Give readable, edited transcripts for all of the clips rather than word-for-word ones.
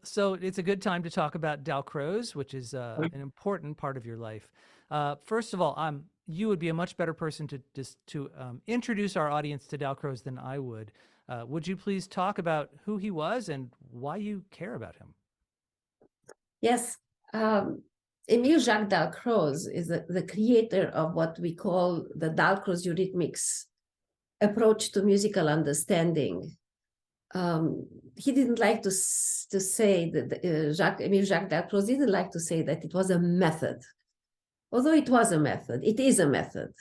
So it's a good time to talk about Dalcroze, which is an important part of your life. First of all, you would be a much better person to introduce our audience to Dalcroze than I would. Would you please talk about who he was and why you care about him? Yes. Emile Jacques Dalcroze is the creator of what we call the Dalcroze eurythmics approach to musical understanding. He didn't like to say that Emile Jacques Dalcroze didn't like to say that it was a method. Although it was a method, it is a method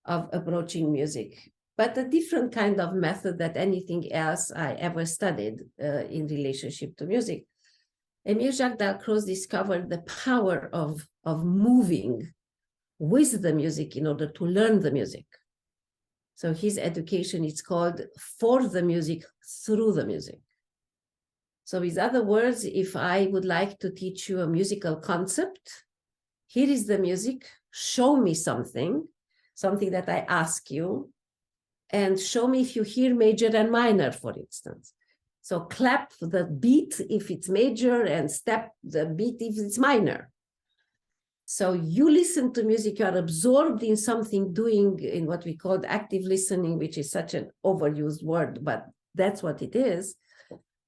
of approaching music, but a different kind of method than anything else I ever studied in relationship to music. Emile Jacques Dalcroze discovered the power of moving with the music in order to learn the music. So his education is called for the music, through the music. So in other words, if I would like to teach you a musical concept, here is the music, show me something that I ask you, and show me if you hear major and minor, for instance. So clap the beat if it's major and step the beat if it's minor. So you listen to music, you are absorbed in something, doing in what we call active listening, which is such an overused word, but that's what it is.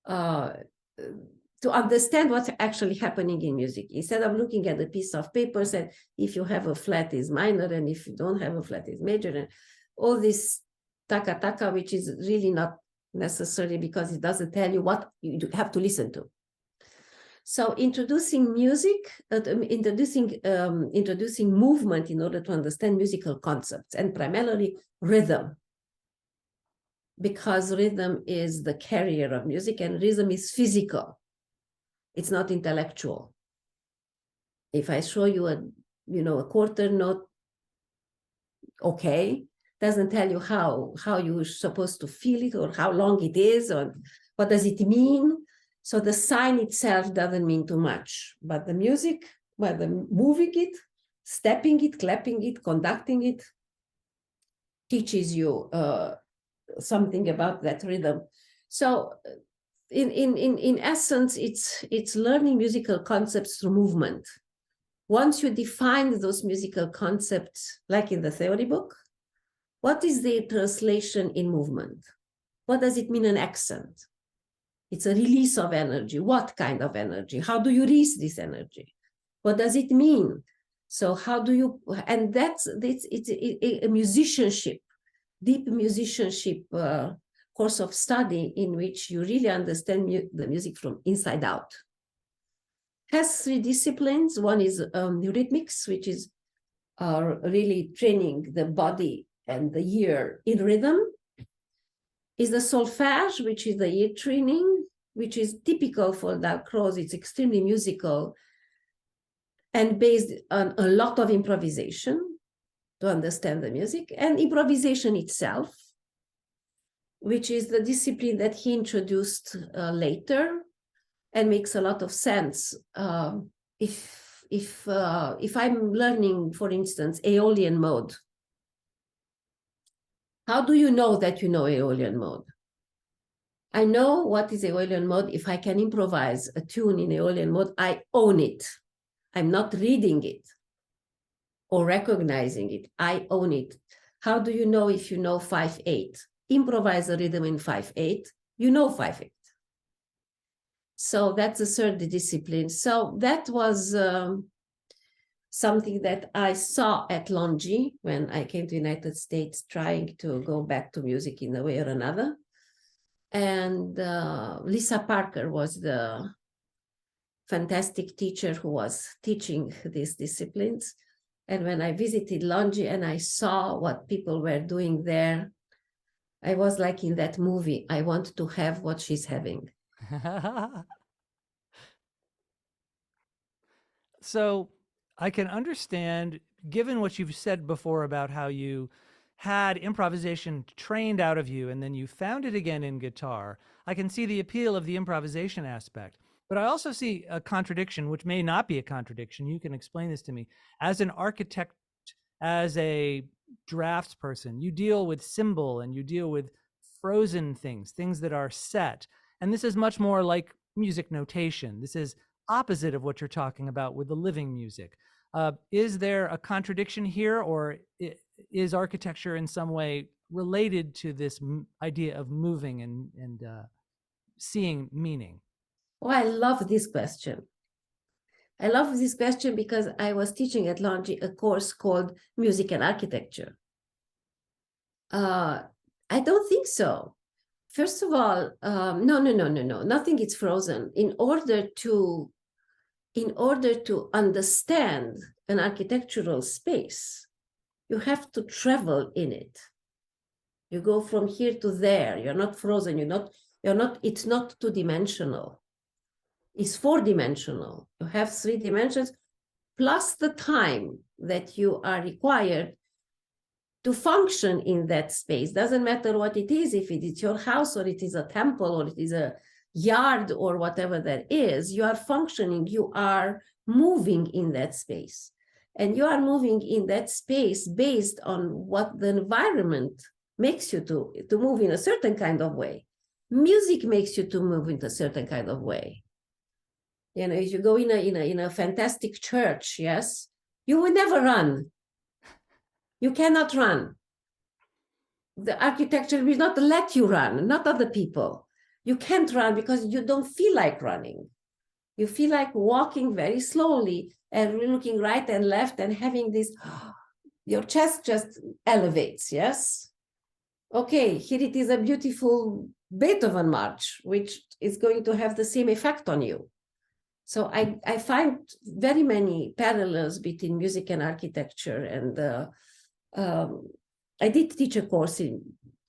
To understand what's actually happening in music, instead of looking at a piece of paper, said if you have a flat is minor and if you don't have a flat is major, and all this taka, which is really not necessary because it doesn't tell you what you have to listen to. So introducing music, introducing movement in order to understand musical concepts, and primarily rhythm, because rhythm is the carrier of music and rhythm is physical. It's not intellectual. If I show you a quarter note, okay, doesn't tell you how you're supposed to feel it or how long it is or what does it mean. So the sign itself doesn't mean too much, but the music, the moving it, stepping it, clapping it, conducting it, teaches you something about that rhythm. So in essence, it's learning musical concepts through movement. Once you define those musical concepts, like in the theory book, what is the translation in movement? What does it mean, an accent? It's a release of energy. What kind of energy? How do you release this energy? What does it mean? So how do you, and it's a musicianship, deep musicianship course of study in which you really understand the music from inside out. Has 3 disciplines. One is rhythmics, which is really training the body and the ear in rhythm. Is the solfège, which is the ear training, which is typical for Dalcroze. It's extremely musical and based on a lot of improvisation to understand the music, and improvisation itself, which is the discipline that he introduced later and makes a lot of sense. If I'm learning, for instance, Aeolian mode, how do you know that you know Aeolian mode? I know what is Aeolian mode. If I can improvise a tune in Aeolian mode, I own it. I'm not reading it or recognizing it. I own it. How do you know if you know 5/8? Improvise a rhythm in 5/8, you know 5/8. So that's the third discipline. So that was something that I saw at Longy when I came to the United States, trying to go back to music in a way or another. And Lisa Parker was the fantastic teacher who was teaching these disciplines. And when I visited Longy and I saw what people were doing there, I was like in that movie, I want to have what she's having. So I can understand, given what you've said before about how you had improvisation trained out of you and then you found it again in guitar, I can see the appeal of the improvisation aspect. But I also see a contradiction, which may not be a contradiction. You can explain this to me. As an architect, as a drafts person, you deal with symbol and you deal with frozen things that are set. And this is much more like music notation. This is opposite of what you're talking about with the living music. Is there a contradiction here, or is architecture in some way related to this idea of moving and seeing meaning? Oh, I love this question. I love this question because I was teaching at Launji a course called Music and Architecture. I don't think so. First of all, no, nothing is frozen. In order to understand an architectural space, you have to travel in it. You go from here to there. You're not frozen. It's not two-dimensional. It's four-dimensional. You have 3 dimensions plus the time that you are required to function in that space. Doesn't matter what it is, if it is your house or it is a temple or it is a yard or whatever that is, you are functioning, you are moving in that space. And you are moving in that space based on what the environment makes you to move in a certain kind of way. Music makes you to move in a certain kind of way. You know, if you go in a fantastic church, yes, you will never run. You cannot run. The architecture will not let you run, not other people. You can't run because you don't feel like running. You feel like walking very slowly and looking right and left and having this, your chest just elevates, yes? Okay, here it is a beautiful Beethoven march, which is going to have the same effect on you. So I find very many parallels between music and architecture. And I did teach a course in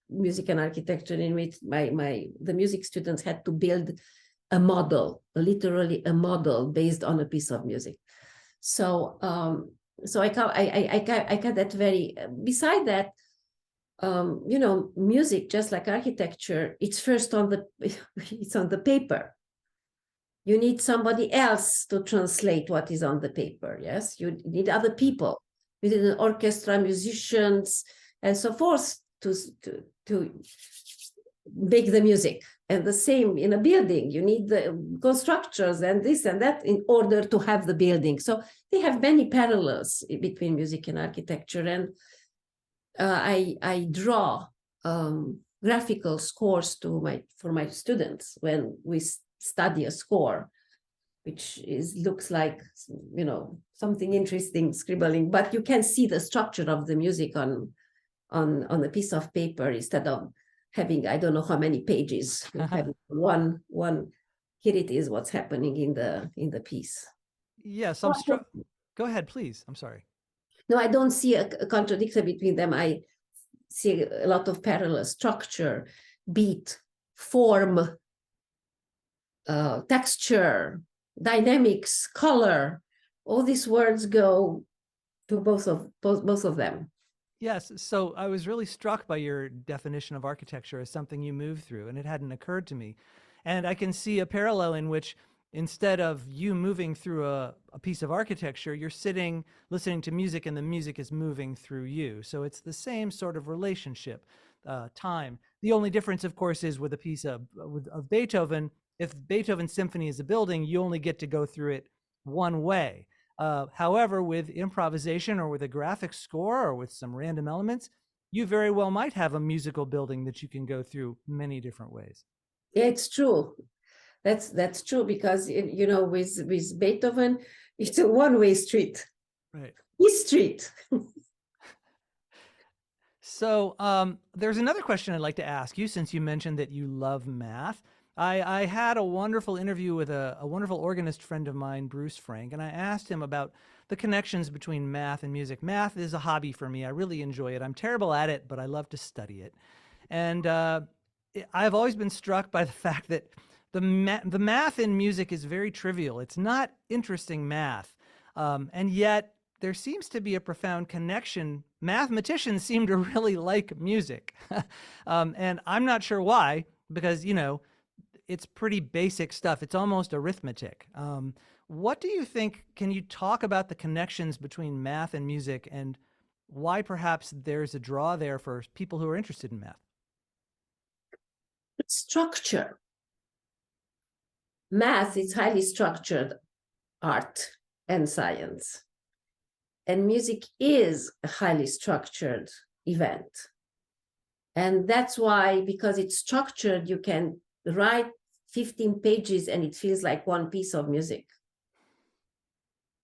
music and architecture in which the music students had to build a model, literally a model based on a piece of music. So I got that very. Beside that, you know, music, just like architecture, it's first on the paper. You need somebody else to translate what is on the paper. Yes, you need other people. You need an orchestra, musicians, and so forth to make the music. And the same in a building, you need the constructors and this and that in order to have the building. So they have many parallels between music and architecture. And I draw graphical scores for my students when we study a score, which looks like, you know, something interesting scribbling, but you can see the structure of the music on a piece of paper instead of having, I don't know how many pages. You have one. Here it is. What's happening in the piece? Yes, I'm struck. Go ahead, please. I'm sorry. No, I don't see a contradiction between them. I see a lot of parallel: structure, beat, form, texture, dynamics, color. All these words go to both of them. Yes. So I was really struck by your definition of architecture as something you move through, and it hadn't occurred to me. And I can see a parallel in which instead of you moving through a piece of architecture, you're sitting listening to music and the music is moving through you. So it's the same sort of relationship, time. The only difference, of course, is with a piece of Beethoven. If Beethoven's symphony is a building, you only get to go through it one way. However, with improvisation or with a graphic score or with some random elements, you very well might have a musical building that you can go through many different ways. Yeah, it's true. That's true, because, you know, with Beethoven, it's a one-way street. Right. His street. So there's another question I'd like to ask you, since you mentioned that you love math. I had a wonderful interview with a wonderful organist friend of mine, Bruce Frank, and I asked him about the connections between math and music. Math is a hobby for me. I really enjoy it. I'm terrible at it, but I love to study it. And I've always been struck by the fact that the math in music is very trivial. It's not interesting math. And yet there seems to be a profound connection. Mathematicians seem to really like music. And I'm not sure why, because, you know, it's pretty basic stuff. It's almost arithmetic. What do you think? Can you talk about the connections between math and music and why perhaps there's a draw there for people who are interested in math? Structure. math is highly structured art and science. And music is a highly structured event. And that's why, because it's structured, you can write 15 pages and it feels like one piece of music.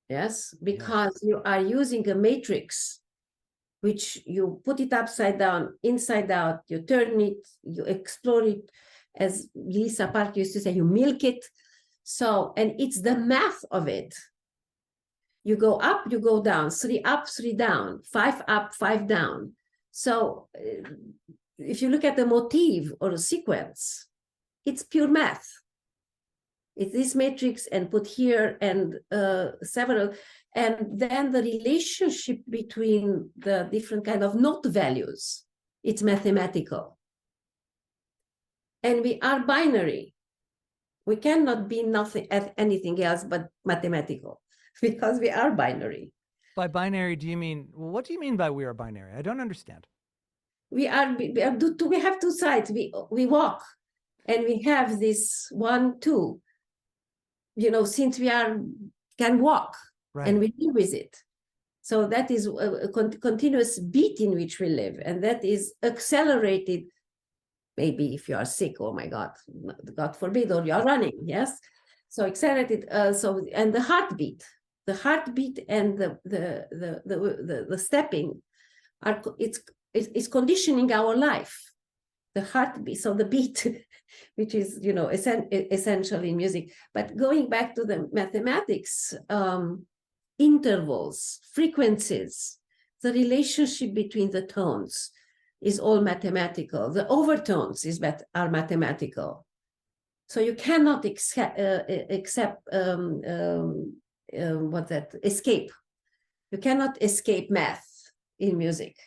Yes, because you are using a matrix, which you put it upside down, inside out, you turn it, you explore it, as Lisa Park used to say, you milk it. So, and it's the math of it. You go up, you go down, 3 up, 3 down, 5 up, 5 down. So if you look at the motif or a sequence, it's pure math. It's this matrix and put here and several, and then the relationship between the different kind of note values, it's mathematical. And we are binary. We cannot be nothing at anything else but mathematical, because we are binary. By binary, do you mean, what do you mean by we are binary? I don't understand. We have 2 sides. We walk and we have this 1, 2, since we can walk, right, and we live with it. So that is a continuous beat in which we live, and that is accelerated. Maybe if you are sick, oh my God forbid, or you are running, yes. So accelerated. And the heartbeat and the stepping it's conditioning our life. The heartbeat, so the beat, which is essential in music. But going back to the mathematics, intervals, frequencies, the relationship between the tones is all mathematical. The overtones are mathematical. So you cannot escape. You cannot escape math in music,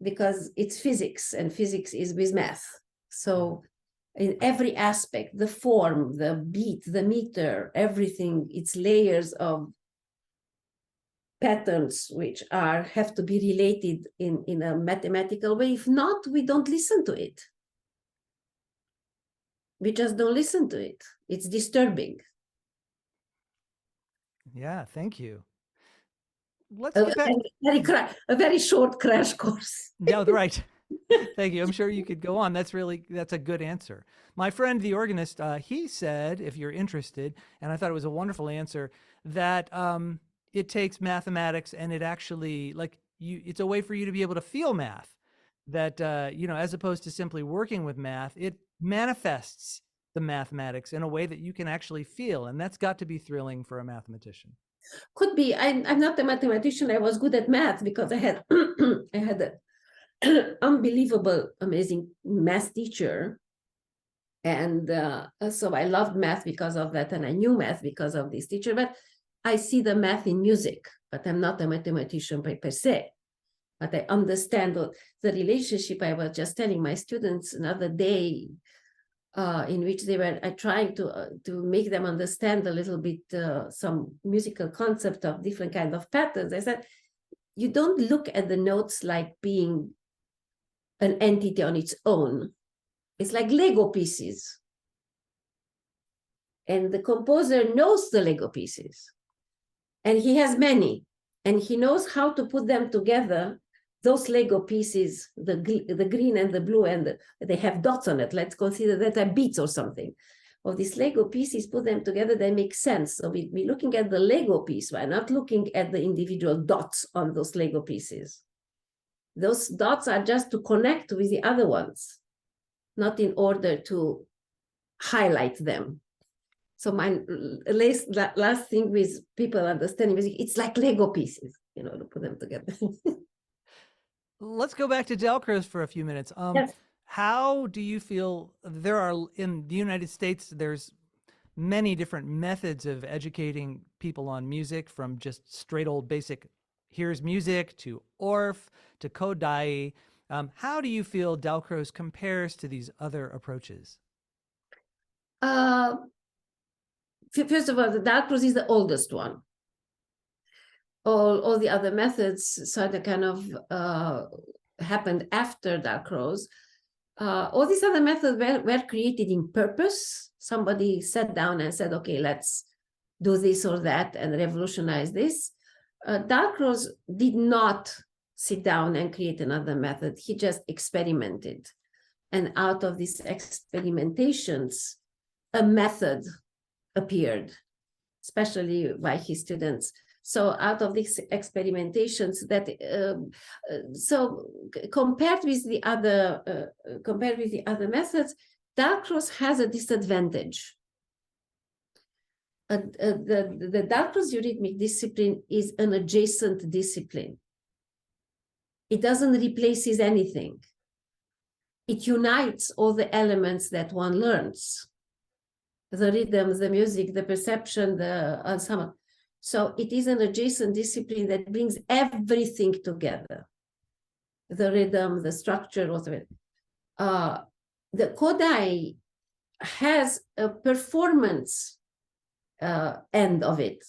because it's physics, and physics is with math. So in every aspect, the form, the beat, the meter, everything, it's layers of patterns which have to be related in a mathematical way. If not, we don't listen to it. We just don't listen to it. It's disturbing. Yeah, thank you. Let's get back. A very short crash course. Yeah, right. Thank you. I'm sure you could go on. That's a good answer. My friend, the organist, he said, if you're interested, and I thought it was a wonderful answer, that it takes mathematics and it actually, it's a way for you to be able to feel math. That, as opposed to simply working with math, it manifests the mathematics in a way that you can actually feel. And that's got to be thrilling for a mathematician. Could be. I'm not a mathematician. I was good at math because I had an unbelievable, amazing math teacher. And so I loved math because of that. And I knew math because of this teacher. But I see the math in music, but I'm not a mathematician per se. But I understand the relationship. I was just telling my students another day, in which they were trying to make them understand a little bit some musical concept of different kind of patterns. I said, you don't look at the notes like being an entity on its own. It's like Lego pieces. And the composer knows the Lego pieces. And he has many. And he knows how to put them together. Those Lego pieces, the green and the blue, and they have dots on it. Let's consider that are beats or something. Of these Lego pieces, put them together, they make sense. So we're looking at the Lego piece. We're not looking at the individual dots on those Lego pieces. Those dots are just to connect with the other ones, not in order to highlight them. So my last thing with people understanding music, it's like Lego pieces, to put them together. Let's go back to Dalcroze for a few minutes. Yes. How do you feel there are in the United States, there's many different methods of educating people on music, from just straight old basic, here's music, to Orff, to Kodai. How do you feel Dalcroze compares to these other approaches? First of all, the Dalcroze is the oldest one. All the other methods sort of kind of happened after Dalcroze. All these other methods were created in purpose. Somebody sat down and said, okay, let's do this or that and revolutionize this. Dalcroze did not sit down and create another method. He just experimented. And out of these experimentations, a method appeared, especially by his students. So out of these experimentations, compared with the other methods, Dalcroze has a disadvantage. The Dalcroze eurythmic discipline is an adjacent discipline. It doesn't replace anything. It unites all the elements that one learns: the rhythm, the music, the perception, the ensemble. So it is an adjacent discipline that brings everything together: the rhythm, the structure, whatever. The Kodai has a performance end of it.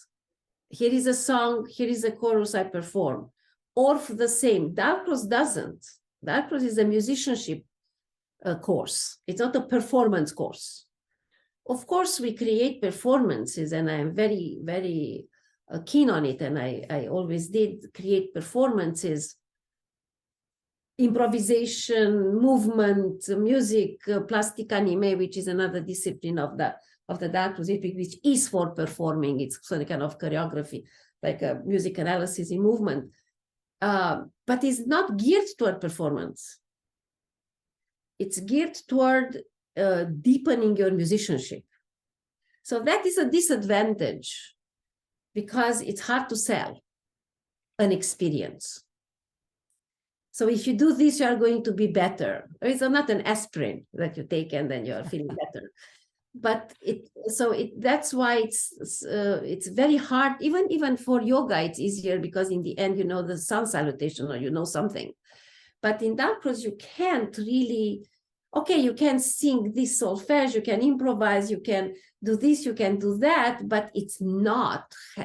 Here is a song, here is a chorus, I perform. Or the same. Dalcroze doesn't. Dalcroze is a musicianship course. It's not a performance course. Of course, we create performances, and I'm very, very keen on it, and I always did create performances, improvisation, movement, music, plastic anime, which is another discipline of the Dalcroze, which is for performing. It's some kind of choreography, like a music analysis in movement, but it's not geared toward performance. It's geared toward deepening your musicianship. So that is a disadvantage, because it's hard to sell an experience. So if you do this, you are going to be better. It's not an aspirin that you take and then you are feeling better. But that's why it's very hard. Even for yoga, it's easier, because in the end, you know the sun salutation, or you know something. But in Dalcroze, you can't really. Okay, you can sing this solfege, you can improvise, you can do this, you can do that, but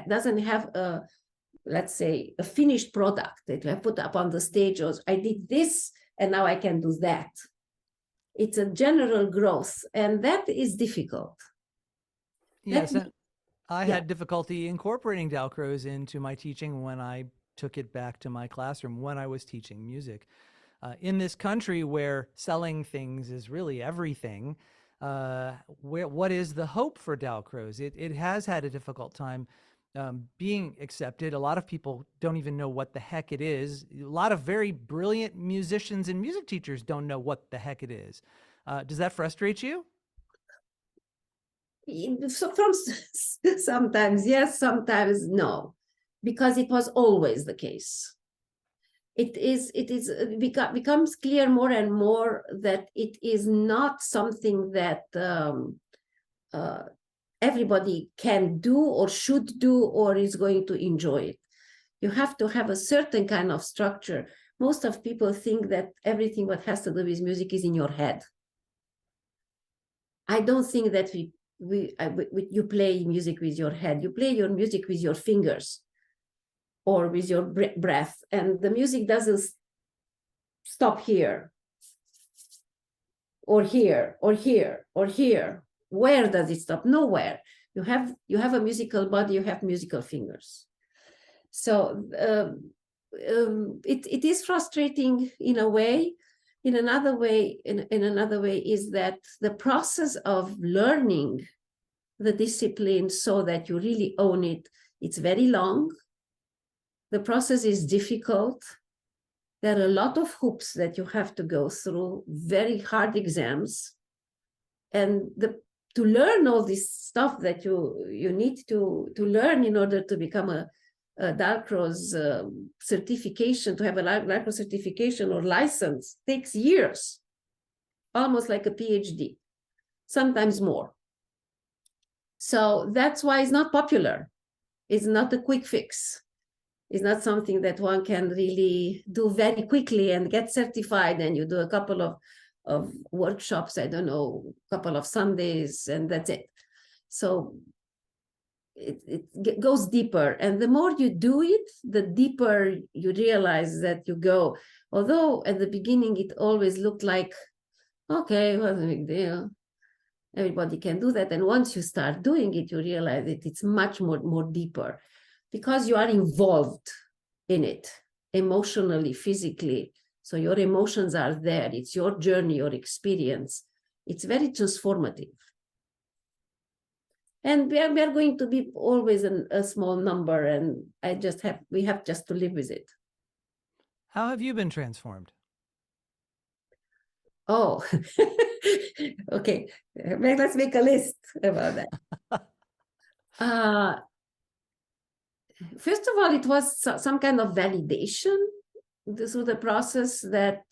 doesn't have a, let's say, a finished product that you have put up on the stage, or I did this and now I can do that. It's a general growth, and that is difficult. Yes, I had difficulty incorporating Dalcroze into my teaching when I took it back to my classroom when I was teaching music. In this country where selling things is really everything, what is the hope for Dalcroze? It has had a difficult time being accepted. A lot of people don't even know what the heck it is. A lot of very brilliant musicians and music teachers don't know what the heck it is. Does that frustrate you? So sometimes yes, sometimes no, because it was always the case. It becomes clear more and more that it is not something that everybody can do or should do or is going to enjoy it. You have to have a certain kind of structure. Most of people think that everything what has to do with music is in your head. I don't think that you play music with your head. You play your music with your fingers or with your breath, and the music doesn't stop here or here or here or here. Where does it stop? Nowhere. You have a musical body, you have musical fingers. So it is frustrating in a way. In another way is that the process of learning the discipline so that you really own it, it's very long. The process is difficult. There are a lot of hoops that you have to go through, very hard exams. And to learn all this stuff that you need to learn in order to become a Dalcroze certification, to have a Dalcroze certification or license, takes years, almost like a PhD, sometimes more. So that's why it's not popular. It's not a quick fix. It's not something that one can really do very quickly and get certified, and you do a couple of workshops, I don't know, a couple of Sundays, and that's it. So it goes deeper. And the more you do it, the deeper you realize that you go. Although at the beginning, it always looked like okay, what's the big deal? Everybody can do that. And once you start doing it, you realize that it's much more deeper because you are involved in it emotionally, physically. So your emotions are there. It's your journey, your experience. It's very transformative. And we are going to be always a small number, and we have just to live with it. How have you been transformed? Oh, okay. Let's make a list about that. First of all, it was some kind of validation through the process that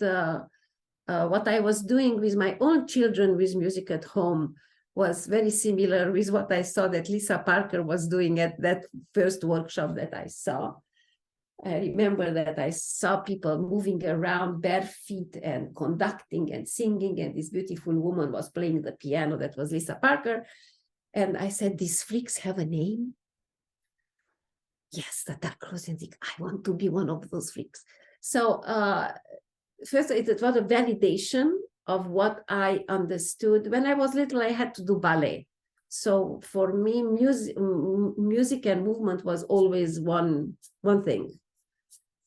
what I was doing with my own children with music at home was very similar with what I saw that Lisa Parker was doing at that first workshop that I saw. I remember that I saw people moving around bare feet and conducting and singing, and this beautiful woman was playing the piano. That was Lisa Parker. And I said, these freaks have a name? Yes, the Dalcroze. I want to be one of those freaks. So first, it was a validation of what I understood. When I was little, I had to do ballet. So for me, music and movement was always one thing.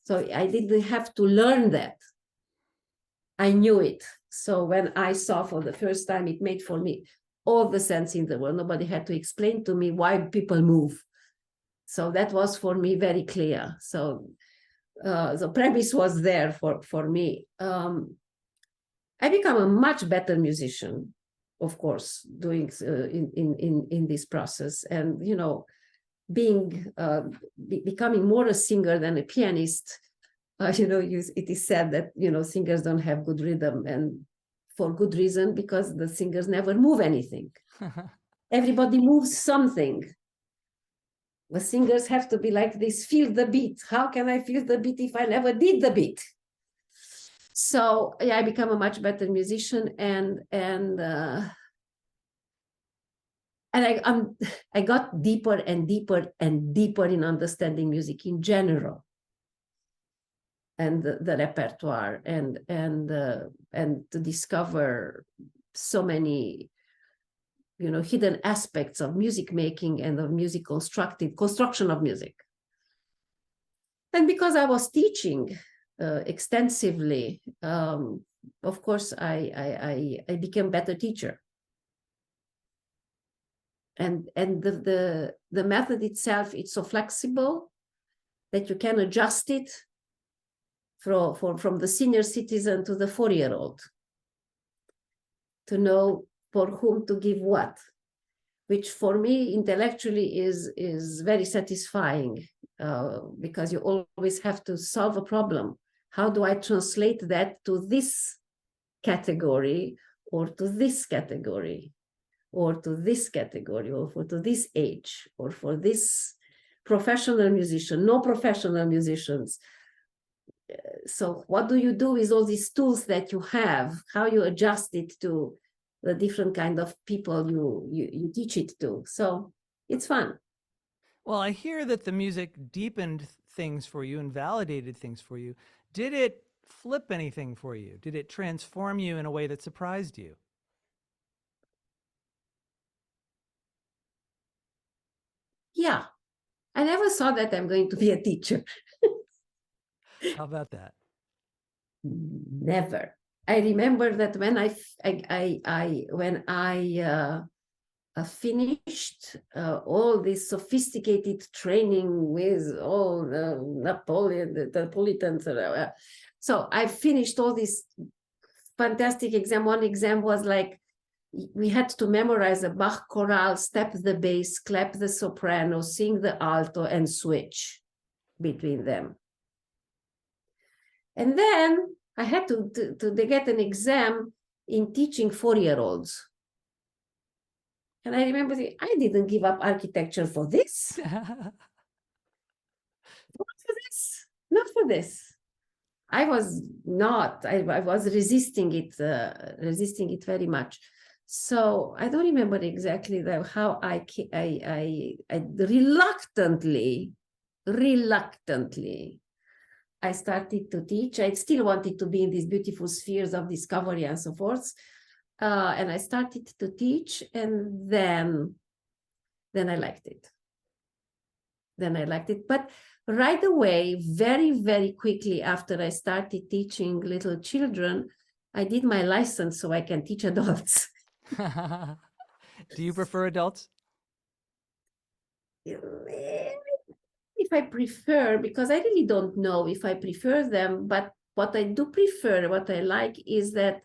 So I didn't have to learn that. I knew it. So when I saw for the first time, it made for me all the sense in the world. Nobody had to explain to me why people move. So that was for me very clear. So the premise was there for me. I become a much better musician, of course, doing in this process, and becoming more a singer than a pianist. It is said that singers don't have good rhythm, and for good reason, because the singers never move anything. Everybody moves something. The singers have to be like this, feel the beat. How can I feel the beat if I never did the beat? So yeah, I become a much better musician, and I got deeper and deeper and deeper in understanding music in general, and the repertoire, and to discover so many hidden aspects of music making and of music construction of music. And because I was teaching extensively, of course, I became a better teacher. And the method itself, it's so flexible that you can adjust it from the senior citizen to the 4-year-old, to know for whom to give what, which for me intellectually is very satisfying, because you always have to solve a problem. How do I translate that to this category, or to this category, or to this category, or to this age, or for this professional musician, no professional musicians? So what do you do with all these tools that you have? How you adjust it to the different kind of people you teach it to? So it's fun. Well, I hear that the music deepened things for you and validated things for you. Did it flip anything for you? Did it transform you in a way that surprised you? Yeah, I never thought that I'm going to be a teacher. How about that? Never. I remember that when I finished all this sophisticated training with all the Napolitans. So I finished all this fantastic exam. One exam was like, we had to memorize a Bach chorale, step the bass, clap the soprano, sing the alto, and switch between them. And then I had to get an exam in teaching 4-year-olds. And I remember thinking, I didn't give up architecture for this. Not for this. Not for this. I was not. I was resisting it very much. So I don't remember exactly how I reluctantly, I started to teach. I still wanted to be in these beautiful spheres of discovery and so forth. and I started to teach, and then I liked it. Then I liked it. But right away, very, very quickly after I started teaching little children, I did my license so I can teach adults. Do you prefer adults? If I prefer, because I really don't know if I prefer them, but what I do prefer, what I like is that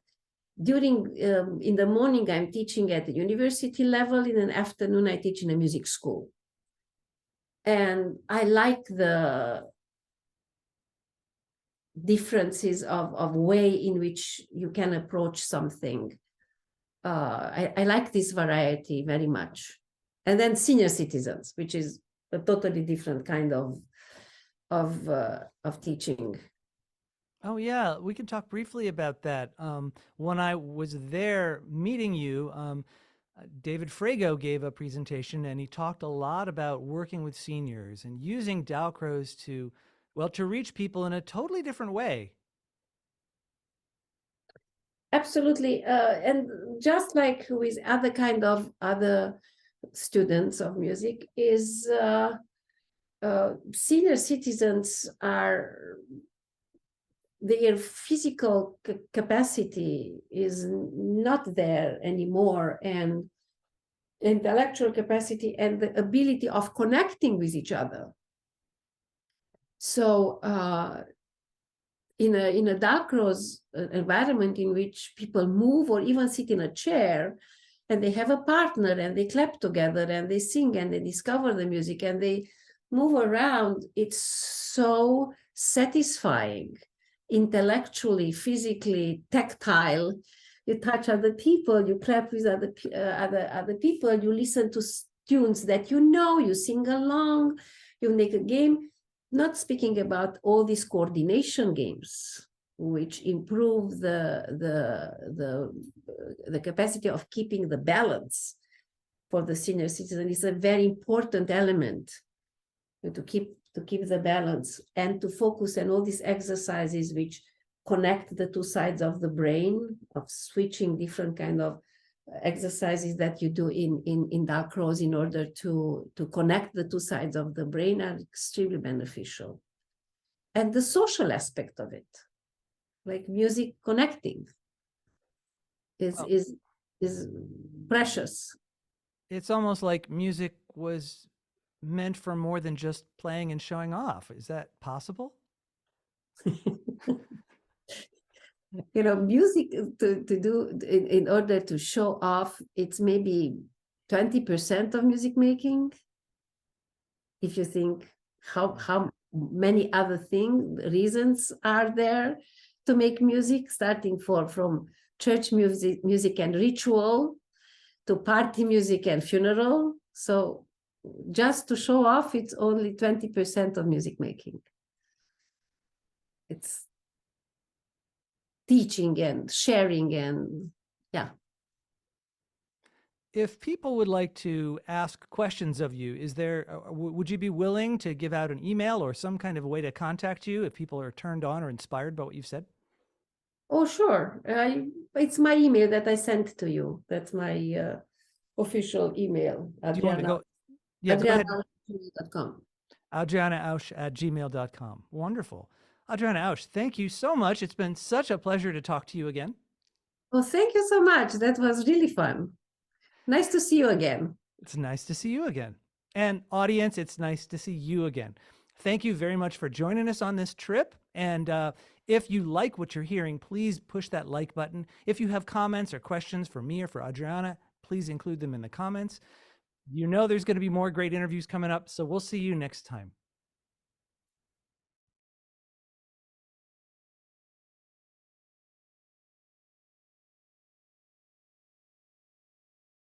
during in the morning I'm teaching at the university level, in the afternoon I teach in a music school. And I like the differences of way in which you can approach something. I like this variety very much. And then senior citizens, which is a totally different kind of teaching. Oh yeah, we can talk briefly about that. When I was there meeting you, David Frago gave a presentation and he talked a lot about working with seniors and using Dalcroze to, well, to reach people in a totally different way. Absolutely. And just like with other kind of other students of music is senior citizens are their physical capacity is not there anymore, and intellectual capacity and the ability of connecting with each other. So in a Dalcroze environment in which people move or even sit in a chair and they have a partner and they clap together and they sing and they discover the music and they move around, it's so satisfying, intellectually, physically, tactile. You touch other people, you clap with other people, you listen to tunes that you know, you sing along, you make a game. Not speaking about all these coordination games, which improve the capacity of keeping the balance for the senior citizen. Is a very important element to keep the balance and to focus on all these exercises which connect the two sides of the brain, of switching different kind of exercises that you do in Dalcroze in order to connect the two sides of the brain are extremely beneficial. And the social aspect of it, like music connecting, is Well, is precious. it's almost like music was meant for more than just playing and showing off. Is that possible? Music to do in order to show off, it's maybe 20% of music making. If you think how many other reasons are there to make music, starting from church music and ritual to party music and funeral. So just to show off, it's only 20% of music making. It's teaching and sharing and yeah. If people would like to ask questions of you, would you be willing to give out an email or some kind of a way to contact you if people are turned on or inspired by what you've said? Oh, sure. It's my email that I sent to you. That's my official email, Do you want to Adrianna, go? Yeah, go ahead. Adrianna@gmail.com. AudrianaAusch@gmail.com. Wonderful. Adriana Ausch, thank you so much. It's been such a pleasure to talk to you again. Well, thank you so much. That was really fun. Nice to see you again. It's nice to see you again. And audience, it's nice to see you again. Thank you very much for joining us on this trip. And if you like what you're hearing, please push that like button. If you have comments or questions for me or for Adriana, please include them in the comments. You know there's going to be more great interviews coming up, so we'll see you next time.